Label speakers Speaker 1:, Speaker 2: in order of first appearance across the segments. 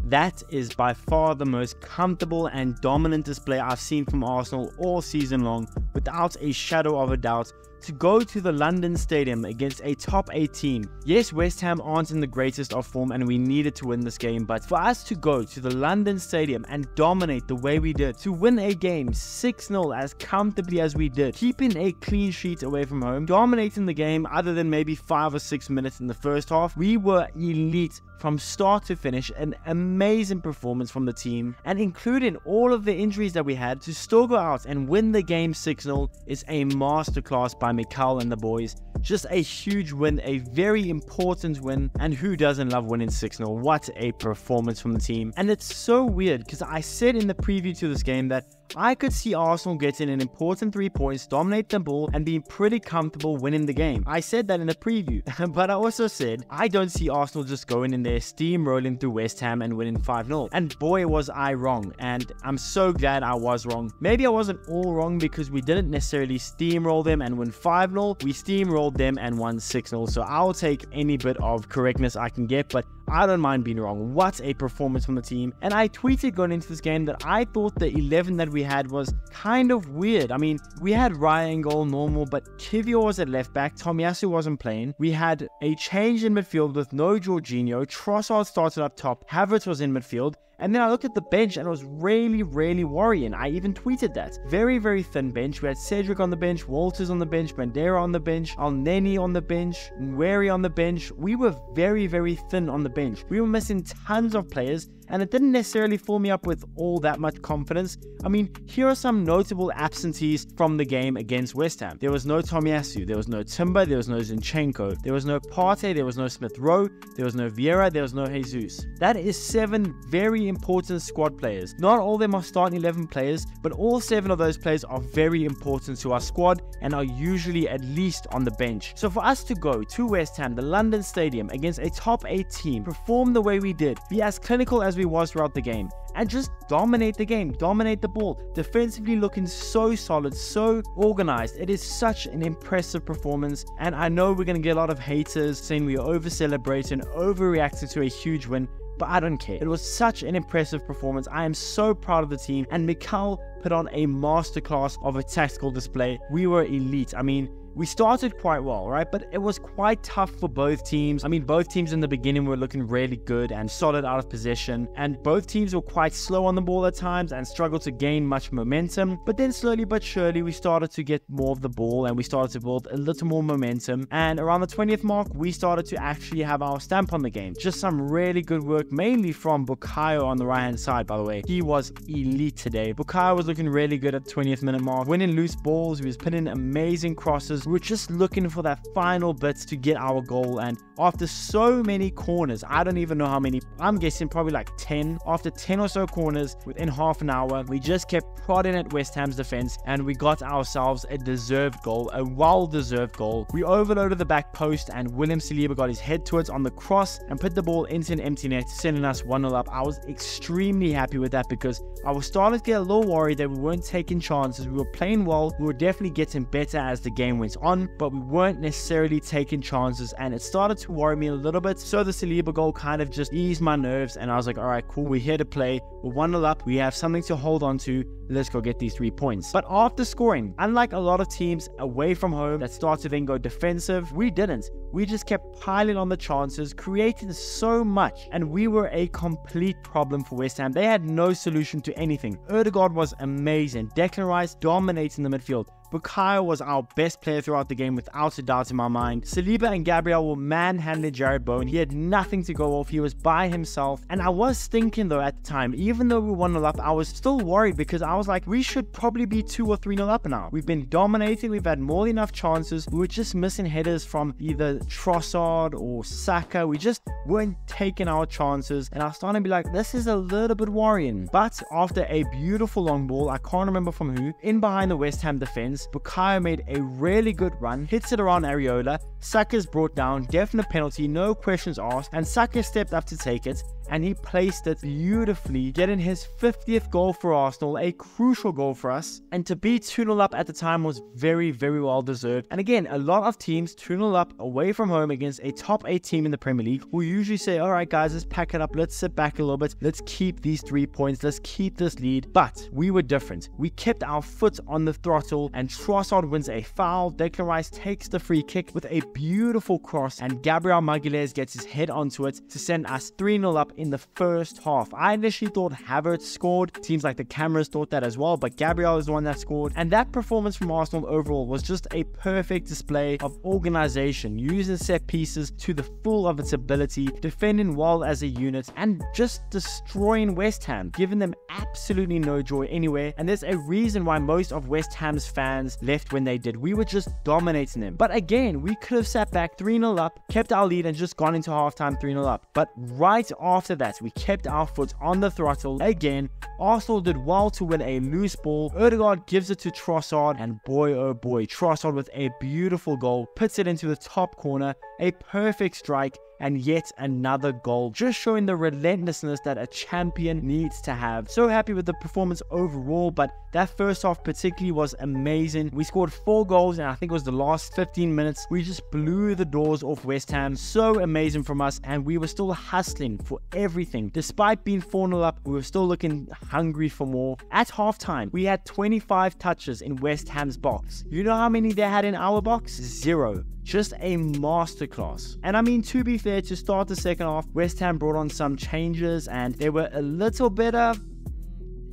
Speaker 1: That is by far the most comfortable and dominant display I've seen from Arsenal all season long, without a shadow of a doubt. To go to the London Stadium against a top 8 team. Yes, West Ham aren't in the greatest of form and we needed to win this game, but for us to go to the London Stadium and dominate the way we did, to win a game 6-0 as comfortably as we did, keeping a clean sheet away from home, dominating the game other than maybe 5 or 6 minutes in the first half, we were elite from start to finish. An amazing performance from the team, and including all of the injuries that we had, to still go out and win the game 6-0 is a masterclass by Mikel and the boys. Just a huge win, a very important win, and who doesn't love winning 6-0? What a performance from the team. And it's so weird because I said in the preview to this game that I could see Arsenal getting an important 3 points, dominate the ball, and being pretty comfortable winning the game. I said that in the preview, but I also said I don't see Arsenal just going in there, steamrolling through West Ham and winning 5-0. And boy was I wrong, and I'm so glad I was wrong. Maybe I wasn't all wrong because we didn't necessarily steamroll them and win 5-0. We steamrolled them and won 6-0. So I'll take any bit of correctness I can get, but I don't mind being wrong. What a performance from the team. And I tweeted going into this game that I thought the 11 that we had was kind of weird. I mean, we had Raya in goal, normal, but Kivior was at left back. Tomiyasu wasn't playing. We had a change in midfield with no Jorginho. Trossard started up top. Havertz was in midfield. And then I looked at the bench and it was really worrying. I even tweeted that. Very thin bench. We had Cedric on the bench, Walters on the bench, Bandera on the bench, Alneni on the bench, Nweri on the bench. We were very thin on the bench. We were missing tons of players, and it didn't necessarily fill me up with all that much confidence. I mean, here are some notable absentees from the game against West Ham. There was no Tomiyasu, there was no Timber, there was no Zinchenko, there was no Partey, there was no Smith Rowe, there was no Vieira, there was no Jesus. That is 7 very important squad players. Not all of them are starting 11 players, but all 7 of those players are very important to our squad and are usually at least on the bench. So for us to go to West Ham, the London Stadium, against a top 8 team, perform the way we did, be as clinical as we was throughout the game, and just dominate the game, dominate the ball, defensively looking so solid, so organized. It is such an impressive performance, and I know we're going to get a lot of haters saying we are over-celebrating, overreacting to a huge win, but I don't care. It was such an impressive performance. I am so proud of the team, and Mikel put on a masterclass of a tactical display. We were elite. I mean, we started quite well, right? But it was quite tough for both teams. I mean, both teams in the beginning were looking really good and solid out of possession, and both teams were quite slow on the ball at times and struggled to gain much momentum. But then slowly but surely, we started to get more of the ball and we started to build a little more momentum. And around the 20th mark, we started to actually have our stamp on the game. Just some really good work, mainly from Bukayo on the right-hand side, by the way. He was elite today. Bukayo was looking really good at the 20th minute mark, winning loose balls. He was putting amazing crosses. We were just looking for that final bit to get our goal, and after so many corners, I don't even know how many, I'm guessing probably like 10, after 10 or so corners within half an hour, we just kept prodding at West Ham's defense and we got ourselves a deserved goal, a well-deserved goal. We overloaded the back post and William Saliba got his head to it on the cross and put the ball into an empty net, sending us 1-0 up. I was extremely happy with that because I was starting to get a little worried that we weren't taking chances. We were playing well, we were definitely getting better as the game went on, but we weren't necessarily taking chances, and it started to worry me a little bit. So the Saliba goal kind of just eased my nerves, and I was like, all right, cool, we're here to play, we're 1-0 up, we have something to hold on to, let's go get these 3 points. But after scoring, unlike a lot of teams away from home that start to then go defensive, we didn't. We just kept piling on the chances, creating so much, and we were a complete problem for West Ham. They had no solution to anything. Ødegaard was amazing. Declan Rice dominating the midfield. Bukayo was our best player throughout the game, without a doubt in my mind. Saliba and Gabriel were manhandling Jared Bowen. He had nothing to go off. He was by himself. And I was thinking though at the time, even though we were 1-0 up, I was still worried because I was like, we should probably be 2 or 3-0 up now. We've been dominating. We've had more than enough chances. We were just missing headers from either Trossard or Saka. We just weren't taking our chances. And I was starting to be like, this is a little bit worrying. But after a beautiful long ball, I can't remember from who, in behind the West Ham defense, Bukayo made a really good run, hits it around Areola. Saka's brought down, definite penalty, no questions asked, and Saka stepped up to take it. and he placed it beautifully, getting his 50th goal for Arsenal, a crucial goal for us. And to be 2-0 up at the time was very, very well deserved. And again, a lot of teams 2-0 up away from home against a top 8 team in the Premier League will usually say, all right guys, let's pack it up, let's sit back a little bit, let's keep these 3 points, let's keep this lead. But we were different. We kept our foot on the throttle, and Trossard wins a foul. Declan Rice takes the free kick with a beautiful cross, and Gabriel Magalhaes gets his head onto it to send us 3-0 up in the first half. I initially thought Havertz scored. Seems like the cameras thought that as well, but Gabriel is the one that scored. And that performance from Arsenal overall was just a perfect display of organization, using set pieces to the full of its ability, defending well as a unit, and just destroying West Ham, giving them absolutely no joy anywhere. And there's a reason why most of West Ham's fans left when they did. We were just dominating them. But again, we could have sat back 3-0 up, kept our lead, and just gone into halftime 3-0 up. But right after that, we kept our foot on the throttle again. Arsenal did well to win a loose ball. Odegaard gives it to Trossard, and boy oh boy, Trossard with a beautiful goal puts it into the top corner, a perfect strike, and yet another goal, just showing the relentlessness that a champion needs to have. So happy with the performance overall, but that first half particularly was amazing. We scored 4 goals, and I think it was the last 15 minutes. We just blew the doors off West Ham. So amazing from us, and we were still hustling for everything. Despite being 4-0 up, we were still looking hungry for more. At halftime, we had 25 touches in West Ham's box. You know how many they had in our box? 0. Just a masterclass. And I mean, to be fair, to start the second half, West Ham brought on some changes and they were a little better,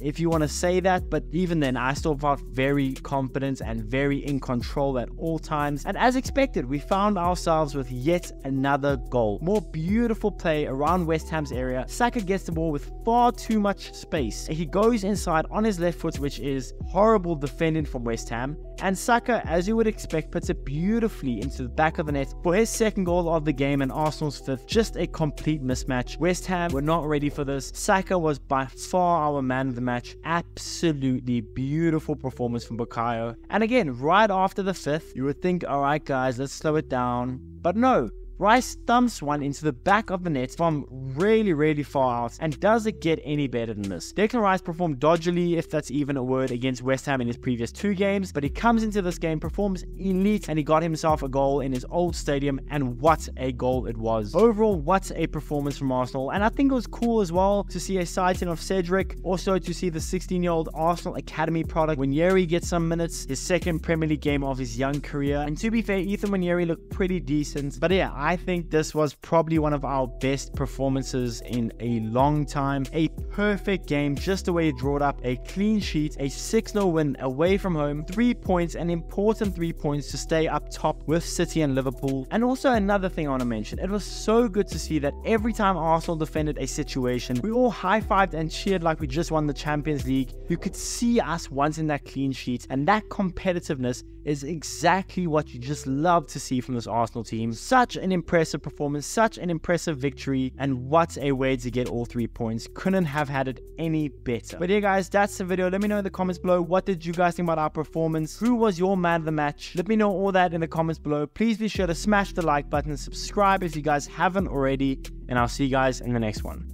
Speaker 1: if you want to say that, but even then I still felt very confident and very in control at all times. And as expected, we found ourselves with yet another goal. More beautiful play around West Ham's area. Saka gets the ball with far too much space. He goes inside on his left foot, which is horrible defending from West Ham. And Saka, as you would expect, puts it beautifully into the back of the net for his second goal of the game and Arsenal's 5th. Just a complete mismatch. West Ham were not ready for this. Saka was by far our man of the match. Absolutely beautiful performance from Bukayo. And again, right after the 5th, you would think, alright guys, let's slow it down. But no. Rice thumps one into the back of the net from really far out, and does it get any better than this? Declan Rice performed dodgily, if that's even a word, against West Ham in his previous 2 games, but he comes into this game, performs elite, and he got himself a goal in his old stadium, and what a goal it was. Overall, what a performance from Arsenal, and I think it was cool as well to see a sighting of Cedric, also to see the 16-year-old Arsenal Academy product Wanyeri get some minutes, his second Premier League game of his young career, and to be fair, Ethan Wanyeri looked pretty decent, but yeah, I think this was probably one of our best performances in a long time. A perfect game, just the way it drew up, a clean sheet, a 6-0 win away from home, 3 points, an important 3 points to stay up top with City and Liverpool. And also another thing I want to mention, it was so good to see that every time Arsenal defended a situation, we all high-fived and cheered like we just won the Champions League. You could see us wanting that clean sheet, and that competitiveness is exactly what you just love to see from this Arsenal team. Such an impressive performance, such an impressive victory, and what a way to get all 3 points. Couldn't have had it any better. But yeah guys, that's the video. Let me know in the comments below, what did you guys think about our performance? Who was your man of the match? Let me know all that in the comments below. Please be sure to smash the like button and subscribe if you guys haven't already, and I'll see you guys in the next one.